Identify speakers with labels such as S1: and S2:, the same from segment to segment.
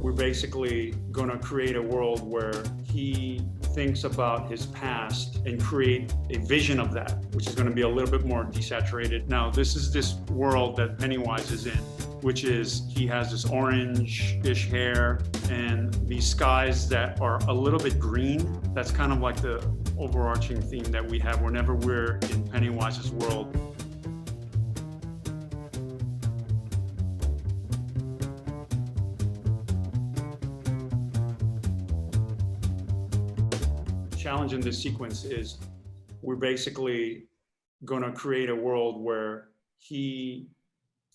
S1: We're basically going to create a world where he thinks about his past and create a vision of that, which is going to be a little bit more desaturated. Now, this is this world that Pennywise is in, which is he has this orange-ish hair and these skies that are a little bit green. That's kind of like the overarching theme that we have whenever we're in Pennywise's world. Challenge in this sequence is we're basically going to create a world where he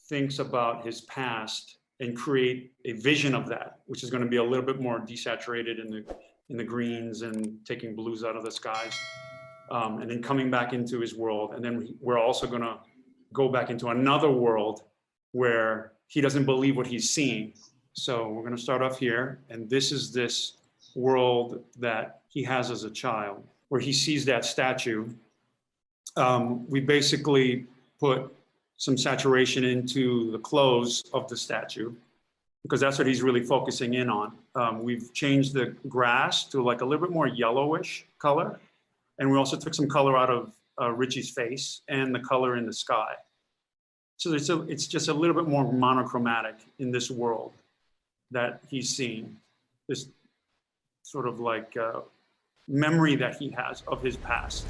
S1: thinks about his past and create a vision of that, which is going to be a little bit more desaturated in the greens and taking blues out of the skies, and then coming back into his world. And then we're also going to go back into another world where he doesn't believe what he's seeing. So we're going to start off here, and this is this world that he has as a child, where he sees that statue. We basically put some saturation into the clothes of the statue, because that's what he's really focusing in on. We've changed the grass to like a little bit more yellowish color. And we also took some color out of Richie's face and the color in the sky. So it's just a little bit more monochromatic in this world that he's seeing. This sort of like memory that he has of his past.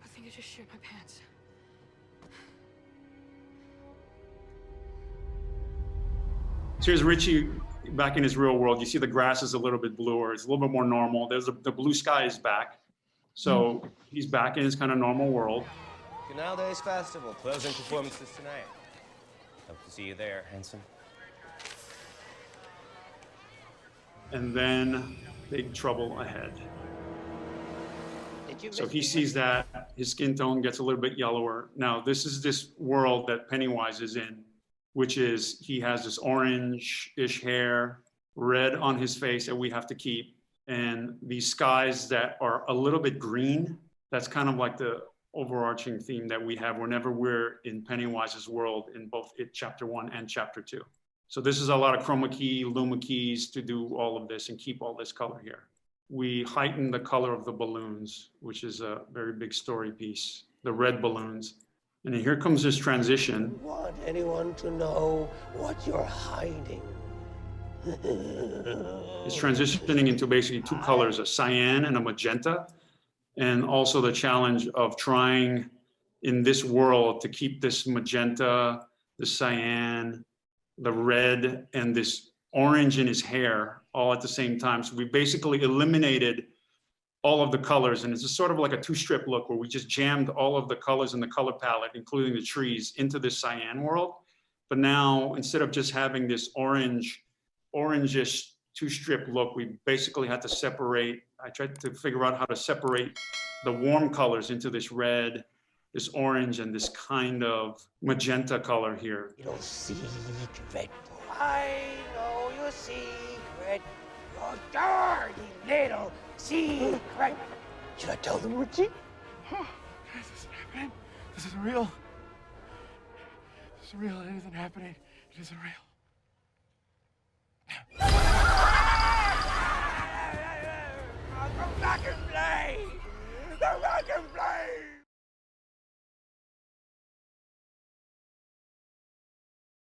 S2: I just shit my pants.
S1: So here's Richie back in his real world. You see the grass is a little bit bluer. It's a little bit more normal. The blue sky is back. So he's back in his kind of normal world.
S3: Canal Days Festival, closing performances tonight. Hope to see you there, handsome.
S1: And then big trouble ahead. So he sees that, his skin tone gets a little bit yellower. Now, this is this world that Pennywise is in, which is he has this orange-ish hair, red on his face that we have to keep, and these skies that are a little bit green. That's kind of like the overarching theme that we have whenever we're in Pennywise's world in both Chapter 1 and Chapter 2. So this is a lot of chroma key, luma keys to do all of this and keep all this color here. We heighten the color of the balloons, which is a very big story piece, the red balloons. And then here comes this transition.
S4: I want anyone to know what you're hiding.
S1: It's transitioning into basically two colors, a cyan and a magenta. And also the challenge of trying in this world to keep this magenta, the cyan, the red, and this orange in his hair all at the same time. So we basically eliminated all of the colors, and it's just sort of like a two-strip look where we just jammed all of the colors in the color palette, including the trees, into this cyan world. But now, instead of just having this orangish two-strip look, we basically had to separate. I tried to figure out how to separate the warm colors into this red, this orange, and this kind of magenta color here.
S4: Your secret. I know your secret. Your dirty little secret. Should I tell them, Richie?
S5: Oh, this isn't happening. This isn't real. This isn't real. It isn't happening. It isn't real.